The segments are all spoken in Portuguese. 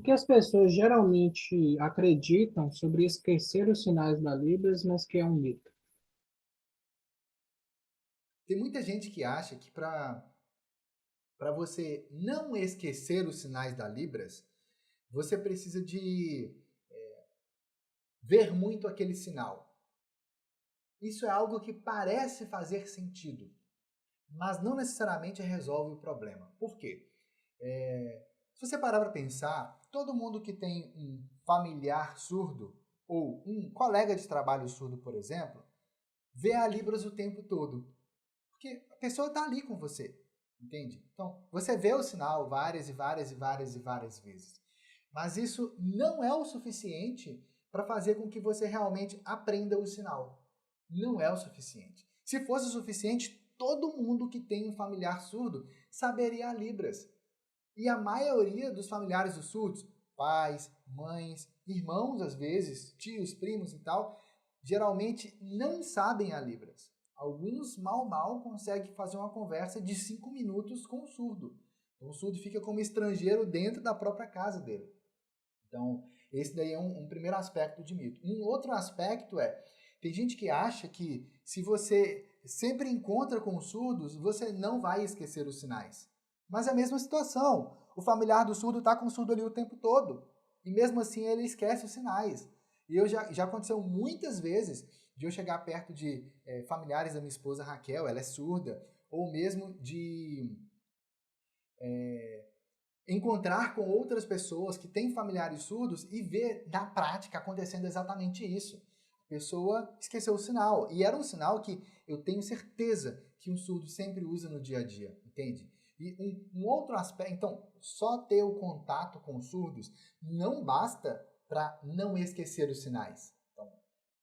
O que as pessoas geralmente acreditam sobre esquecer os sinais da Libras, mas que é um mito? Tem muita gente que acha que para você não esquecer os sinais da Libras, você precisa de ver muito aquele sinal. Isso é algo que parece fazer sentido, mas não necessariamente resolve o problema. Por quê? Se você parar para pensar, todo mundo que tem um familiar surdo ou um colega de trabalho surdo, por exemplo, vê a Libras o tempo todo. Porque a pessoa está ali com você, entende? Então, você vê o sinal várias e várias e várias e várias vezes. Mas isso não é o suficiente para fazer com que você realmente aprenda o sinal. Não é o suficiente. Se fosse o suficiente, todo mundo que tem um familiar surdo saberia Libras. E a maioria dos familiares dos surdos, pais, mães, irmãos às vezes, tios, primos e tal, geralmente não sabem a Libras. Alguns mal conseguem fazer uma conversa de 5 minutos com o surdo. Então o surdo fica como estrangeiro dentro da própria casa dele. Então, esse daí é um primeiro aspecto de mito. Um outro aspecto tem gente que acha que se você sempre encontra com os surdos, você não vai esquecer os sinais. Mas é a mesma situação. O familiar do surdo está com o surdo ali o tempo todo. E mesmo assim ele esquece os sinais. E já aconteceu muitas vezes de eu chegar perto de familiares da minha esposa Raquel, ela é surda, ou mesmo de encontrar com outras pessoas que têm familiares surdos e ver na prática acontecendo exatamente isso. A pessoa esqueceu o sinal. E era um sinal que eu tenho certeza que um surdo sempre usa no dia a dia, entende? E um outro aspecto, então, só ter o contato com os surdos não basta para não esquecer os sinais. Então,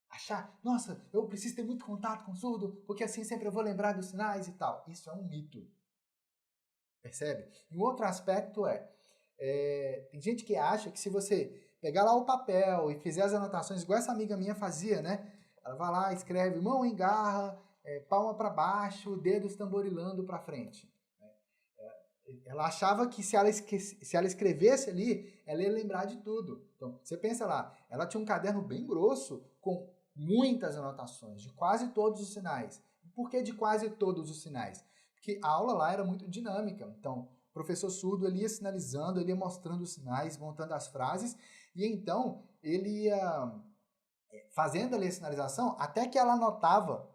achar, nossa, eu preciso ter muito contato com o surdo, porque assim sempre eu vou lembrar dos sinais e tal. Isso é um mito. Percebe? E um outro aspecto tem gente que acha que se você pegar lá o papel e fizer as anotações, igual essa amiga minha fazia, né? Ela vai lá, escreve mão em garra, palma para baixo, dedos tamborilando para frente. Ela achava que se ela escrevesse ali, ela ia lembrar de tudo. Então, você pensa lá, ela tinha um caderno bem grosso com muitas anotações de quase todos os sinais. Por que de quase todos os sinais? Porque a aula lá era muito dinâmica. Então, o professor surdo ele ia sinalizando, ele ia mostrando os sinais, montando as frases, e então ele ia fazendo ali a sinalização até que ela anotava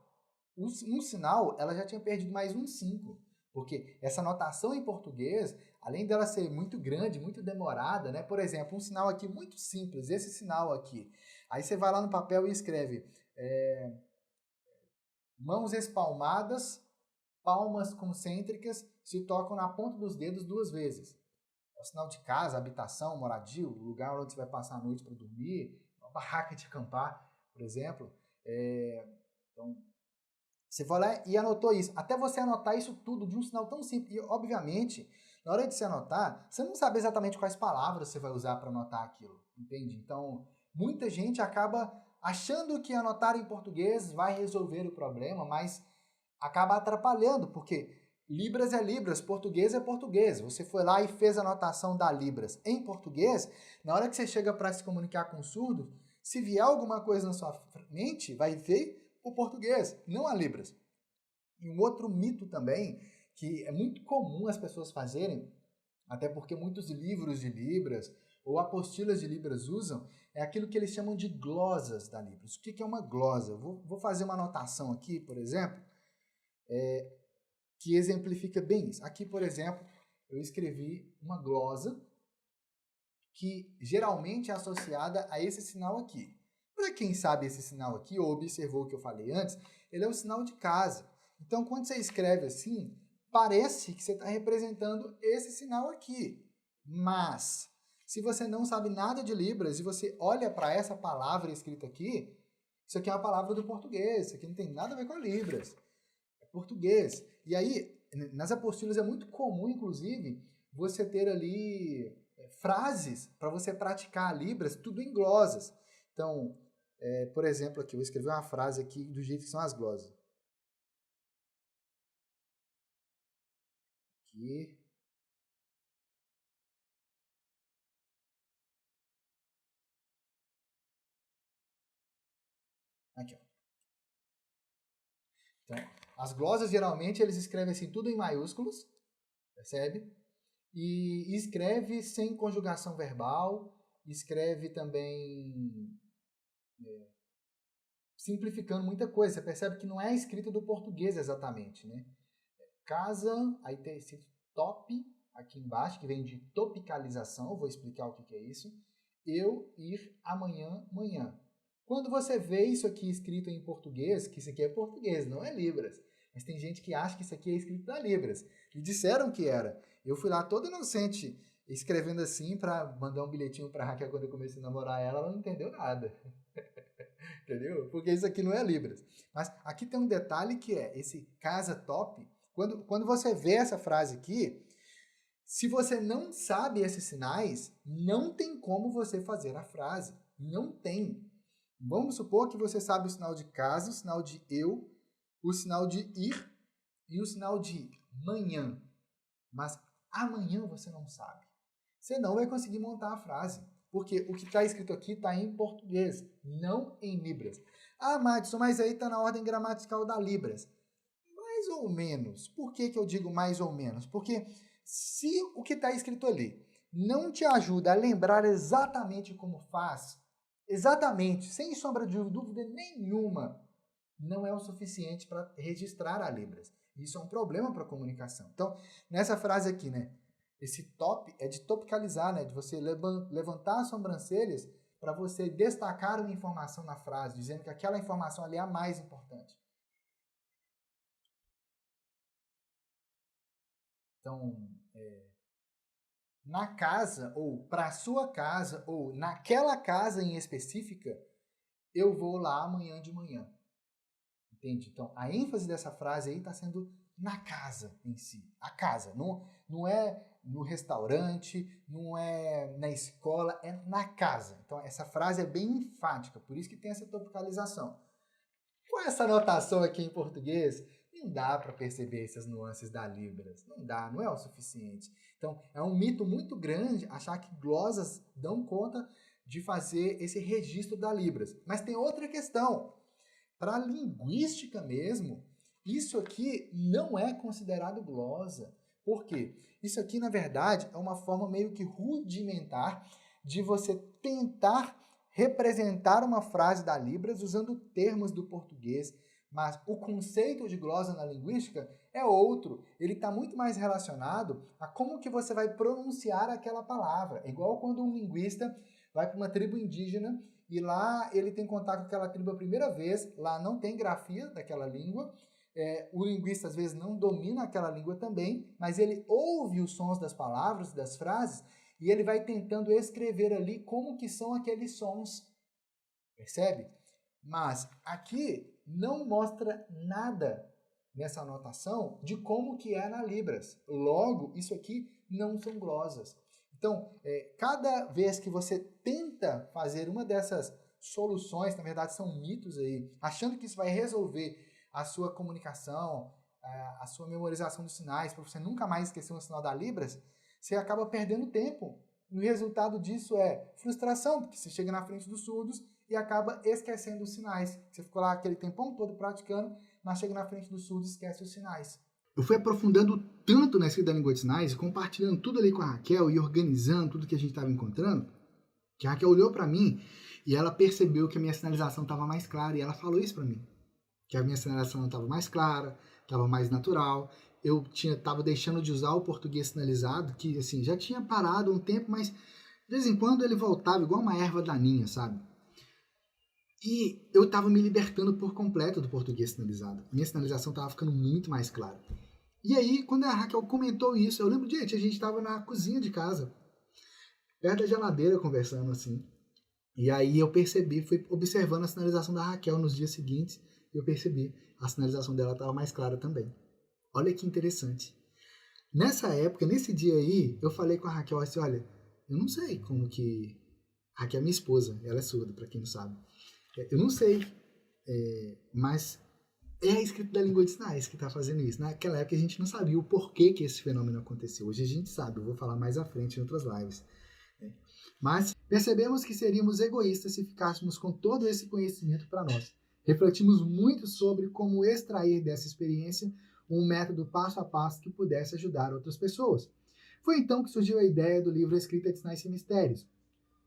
um sinal, ela já tinha perdido mais uns 5. Porque essa notação em português, além dela ser muito grande, muito demorada, né? Por exemplo, um sinal aqui muito simples, esse sinal aqui. Aí você vai lá no papel e escreve mãos espalmadas, palmas concêntricas se tocam na ponta dos dedos 2 vezes. É o sinal de casa, habitação, moradia, o lugar onde você vai passar a noite para dormir, uma barraca de acampar, por exemplo. Então, você foi lá e anotou isso. Até você anotar isso tudo de um sinal tão simples. E, obviamente, na hora de você anotar, você não sabe exatamente quais palavras você vai usar para anotar aquilo. Entende? Então, muita gente acaba achando que anotar em português vai resolver o problema, mas acaba atrapalhando, porque Libras é Libras, português é português. Você foi lá e fez a anotação da Libras em português, na hora que você chega para se comunicar com o surdo, se vier alguma coisa na sua mente, vai ver o português, não a Libras. E um outro mito também, que é muito comum as pessoas fazerem, até porque muitos livros de Libras ou apostilas de Libras usam, é aquilo que eles chamam de glosas da Libras. O que é uma glosa? Vou fazer uma anotação aqui, por exemplo, que exemplifica bem isso. Aqui, por exemplo, eu escrevi uma glosa que geralmente é associada a esse sinal aqui. Para quem sabe esse sinal aqui, ou observou o que eu falei antes, ele é o sinal de casa. Então, quando você escreve assim, parece que você está representando esse sinal aqui. Mas, se você não sabe nada de Libras e você olha para essa palavra escrita aqui, isso aqui é uma palavra do português, isso aqui não tem nada a ver com a Libras. É português. E aí, nas apostilas é muito comum, inclusive, você ter ali frases para você praticar Libras, tudo em glosas. Então, por exemplo, aqui, eu vou escrever uma frase aqui do jeito que são as glosas. Aqui. Aqui, ó. Então, as glosas, geralmente, eles escrevem assim, tudo em maiúsculos, percebe? E escreve sem conjugação verbal, escreve também simplificando muita coisa. Você percebe que não é a escrita do português exatamente, né? Casa, aí tem esse top aqui embaixo, que vem de topicalização, eu vou explicar o que é isso. Eu, ir, amanhã, manhã. Quando você vê isso aqui escrito em português, que isso aqui é português, não é Libras, mas tem gente que acha que isso aqui é escrito na Libras. E disseram que era. Eu fui lá todo inocente, escrevendo assim para mandar um bilhetinho para Raquel quando eu comecei a namorar ela, ela não entendeu nada. Entendeu? Porque isso aqui não é Libras. Mas aqui tem um detalhe que é esse casa top. Quando você vê essa frase aqui, se você não sabe esses sinais, não tem como você fazer a frase. Não tem. Vamos supor que você sabe o sinal de casa, o sinal de eu, o sinal de ir e o sinal de manhã. Mas amanhã você não sabe. Você não vai conseguir montar a frase. Porque o que está escrito aqui está em português, não em Libras. Ah, Madison, mas aí está na ordem gramatical da Libras. Mais ou menos. Por que eu digo mais ou menos? Porque se o que está escrito ali não te ajuda a lembrar exatamente como faz, exatamente, sem sombra de dúvida nenhuma, não é o suficiente para registrar a Libras. Isso é um problema para a comunicação. Então, nessa frase aqui, né? Esse top é de topicalizar, né? De você levantar as sobrancelhas para você destacar uma informação na frase, dizendo que aquela informação ali é a mais importante. Então, na casa, ou para sua casa, ou naquela casa em específica, eu vou lá amanhã de manhã. Entende? Então, a ênfase dessa frase aí está sendo na casa em si. A casa. Não é no restaurante, não é na escola, é na casa. Então, essa frase é bem enfática, por isso que tem essa topicalização. Com essa anotação aqui em português, não dá para perceber essas nuances da Libras. Não dá, não é o suficiente. Então, é um mito muito grande achar que glosas dão conta de fazer esse registro da Libras. Mas tem outra questão. Para a linguística mesmo, isso aqui não é considerado glosa. Por quê? Isso aqui, na verdade, é uma forma meio que rudimentar de você tentar representar uma frase da Libras usando termos do português, mas o conceito de glosa na linguística é outro. Ele está muito mais relacionado a como que você vai pronunciar aquela palavra. É igual quando um linguista vai para uma tribo indígena e lá ele tem contato com aquela tribo a primeira vez, lá não tem grafia daquela língua, o linguista às vezes não domina aquela língua também, mas ele ouve os sons das palavras, das frases, e ele vai tentando escrever ali como que são aqueles sons, percebe? Mas aqui não mostra nada nessa anotação de como que é na Libras. Logo, isso aqui não são glosas. Então, cada vez que você tenta fazer uma dessas soluções, na verdade são mitos aí, achando que isso vai resolver a sua comunicação, a sua memorização dos sinais, para você nunca mais esquecer um sinal da Libras, você acaba perdendo tempo. E o resultado disso é frustração, porque você chega na frente dos surdos e acaba esquecendo os sinais. Você ficou lá aquele tempão todo praticando, mas chega na frente dos surdos e esquece os sinais. Eu fui aprofundando tanto na escrita da língua de sinais, compartilhando tudo ali com a Raquel e organizando tudo que a gente estava encontrando, que a Raquel olhou para mim e ela percebeu que a minha sinalização estava mais clara e ela falou isso para mim, que a minha sinalização estava mais clara, estava mais natural. Eu estava deixando de usar o português sinalizado, que assim, já tinha parado um tempo, mas de vez em quando ele voltava igual uma erva daninha, sabe? E eu estava me libertando por completo do português sinalizado. Minha sinalização estava ficando muito mais clara. E aí, quando a Raquel comentou isso, eu lembro, gente, a gente estava na cozinha de casa, perto da geladeira, conversando assim. E aí eu percebi, fui observando a sinalização da Raquel nos dias seguintes, e eu percebi, a sinalização dela estava mais clara também. Olha que interessante. Nessa época, nesse dia aí, eu falei com a Raquel assim, olha, eu não sei como que... A Raquel é minha esposa, ela é surda, para quem não sabe. Eu não sei, mas é a escrita da língua de sinais que está fazendo isso. Naquela época a gente não sabia o porquê que esse fenômeno aconteceu. Hoje a gente sabe, eu vou falar mais à frente em outras lives. Mas percebemos que seríamos egoístas se ficássemos com todo esse conhecimento para nós. Refletimos muito sobre como extrair dessa experiência um método passo a passo que pudesse ajudar outras pessoas. Foi então que surgiu a ideia do livro Escrita de Sinais e Mistérios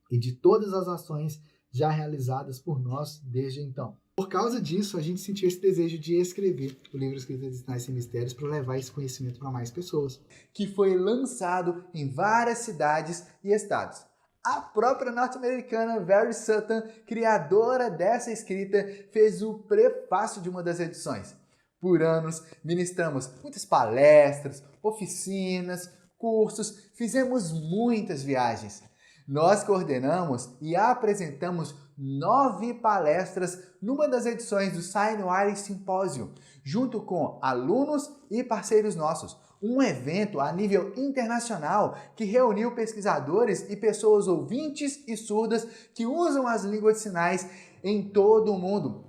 e de todas as ações já realizadas por nós desde então. Por causa disso, a gente sentiu esse desejo de escrever o livro Escrita de Sinais e Mistérios para levar esse conhecimento para mais pessoas. Que foi lançado em várias cidades e estados. A própria norte-americana Very Sutton, criadora dessa escrita, fez o prefácio de uma das edições. Por anos, ministramos muitas palestras, oficinas, cursos, fizemos muitas viagens. Nós coordenamos e apresentamos 9 palestras numa das edições do Signwriting Symposium, junto com alunos e parceiros nossos. Um evento a nível internacional que reuniu pesquisadores e pessoas ouvintes e surdas que usam as línguas de sinais em todo o mundo.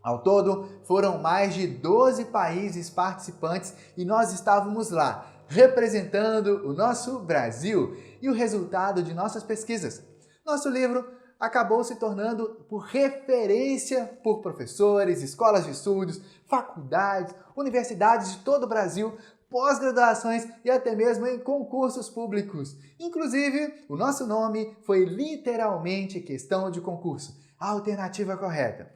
Ao todo, foram mais de 12 países participantes e nós estávamos lá, representando o nosso Brasil e o resultado de nossas pesquisas. Nosso livro acabou se tornando por referência por professores, escolas de estudos, faculdades, universidades de todo o Brasil, pós-graduações e até mesmo em concursos públicos. Inclusive, o nosso nome foi literalmente questão de concurso, a alternativa correta.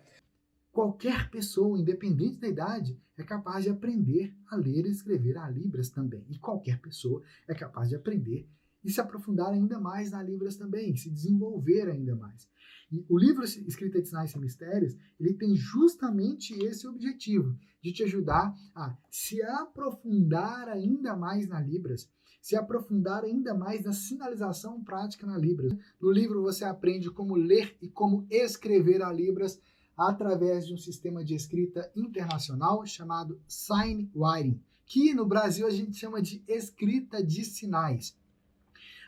Qualquer pessoa, independente da idade, é capaz de aprender a ler e escrever a Libras também. E qualquer pessoa é capaz de aprender e se aprofundar ainda mais na Libras também, se desenvolver ainda mais. E o livro Escrita de Sinais e Mistérios, ele tem justamente esse objetivo, de te ajudar a se aprofundar ainda mais na Libras, se aprofundar ainda mais na sinalização prática na Libras. No livro você aprende como ler e como escrever a Libras através de um sistema de escrita internacional chamado Signwriting, que no Brasil a gente chama de escrita de sinais.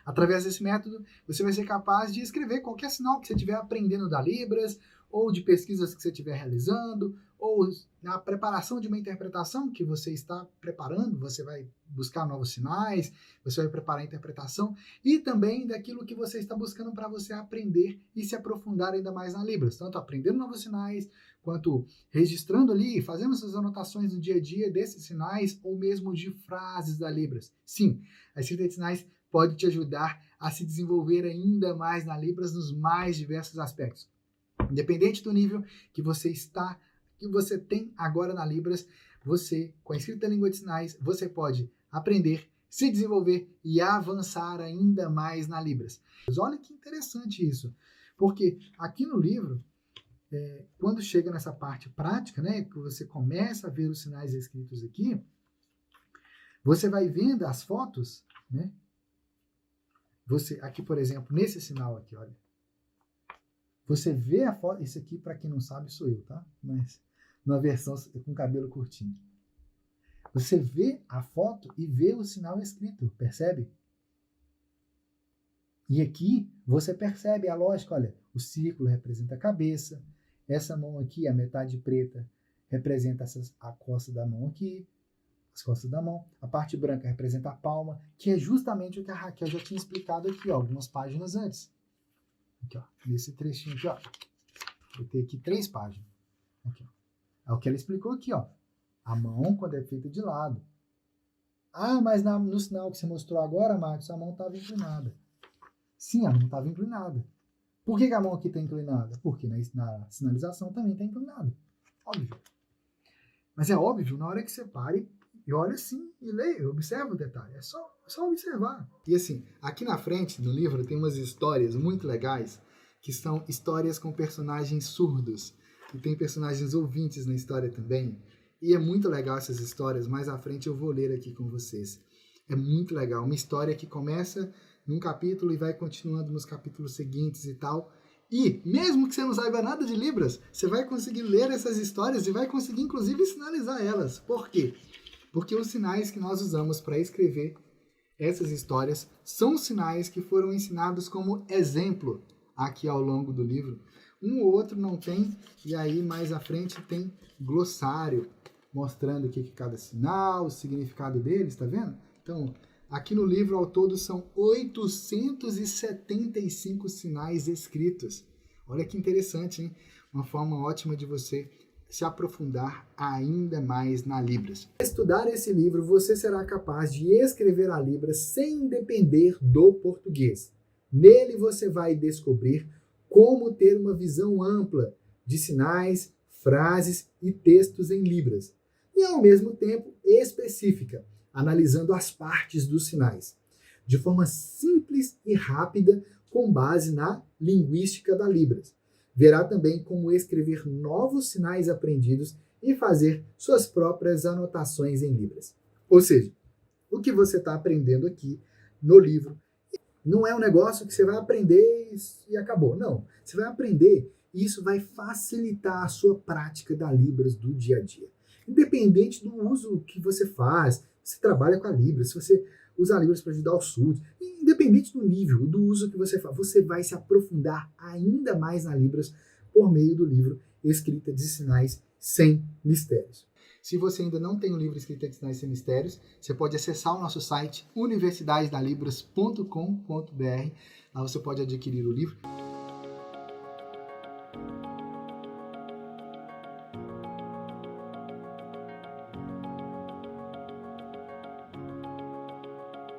Através desse método, você vai ser capaz de escrever qualquer sinal que você estiver aprendendo da Libras, ou de pesquisas que você estiver realizando, ou na preparação de uma interpretação que você está preparando, você vai buscar novos sinais, você vai preparar a interpretação, e também daquilo que você está buscando para você aprender e se aprofundar ainda mais na Libras, tanto aprendendo novos sinais, quanto registrando ali, fazendo suas anotações no dia a dia desses sinais, ou mesmo de frases da Libras. Sim, a escrita de sinais pode te ajudar a se desenvolver ainda mais na Libras nos mais diversos aspectos. Independente do nível que você tem agora na Libras, você, com a escrita da língua de sinais, você pode aprender, se desenvolver e avançar ainda mais na Libras. Mas olha que interessante isso, porque aqui no livro, quando chega nessa parte prática, né, que você começa a ver os sinais escritos aqui, você vai vendo as fotos, né? Você, aqui, por exemplo, nesse sinal aqui, olha. Você vê a foto, isso aqui, para quem não sabe, sou eu, tá? Mas numa versão com cabelo curtinho. Você vê a foto e vê o sinal escrito, percebe? E aqui você percebe a lógica, olha, o círculo representa a cabeça, essa mão aqui, a metade preta, representa a costa da mão aqui, as costas da mão, a parte branca representa a palma, que é justamente o que a Raquel já tinha explicado aqui, ó, algumas páginas antes. Aqui, ó, nesse trechinho aqui, ó. Vou ter aqui 3 páginas. Aqui, ó. É o que ela explicou aqui, ó. A mão, quando é feita de lado. Ah, mas no sinal que você mostrou agora, Marcos, a mão estava inclinada. Sim, a mão estava inclinada. Por que a mão aqui está inclinada? Porque na sinalização também está inclinada. Óbvio. Mas é óbvio, na hora que você pare e olha assim e leia, observa o detalhe. É só observar. E assim, aqui na frente do livro tem umas histórias muito legais, que são histórias com personagens surdos. E tem personagens ouvintes na história também. E é muito legal essas histórias. Mais à frente eu vou ler aqui com vocês. É muito legal. Uma história que começa num capítulo e vai continuando nos capítulos seguintes e tal. E, mesmo que você não saiba nada de Libras, você vai conseguir ler essas histórias e vai conseguir, inclusive, sinalizar elas. Por quê? Porque os sinais que nós usamos para escrever essas histórias são sinais que foram ensinados como exemplo aqui ao longo do livro. Um ou outro não tem, e aí mais à frente tem glossário, mostrando o que é cada sinal, o significado deles, tá vendo? Então, aqui no livro, ao todo, são 875 sinais escritos. Olha que interessante, hein? Uma forma ótima de você se aprofundar ainda mais na Libras. Ao estudar esse livro, você será capaz de escrever a Libras sem depender do português. Nele você vai descobrir como ter uma visão ampla de sinais, frases e textos em Libras, e ao mesmo tempo específica, analisando as partes dos sinais, de forma simples e rápida, com base na linguística da Libras. Verá também como escrever novos sinais aprendidos e fazer suas próprias anotações em Libras. Ou seja, o que você está aprendendo aqui no livro não é um negócio que você vai aprender e acabou. Não, você vai aprender e isso vai facilitar a sua prática da Libras do dia a dia. Independente do uso que você faz, se trabalha com a Libras, se você usa a Libras para ajudar os surdos, independente do nível, do uso que você faz, você vai se aprofundar ainda mais na Libras por meio do livro Escrita de Sinais Sem Mistérios. Se você ainda não tem o livro Escrita de Sinais Sem Mistérios, você pode acessar o nosso site universidadedalibras.com.br. Lá você pode adquirir o livro.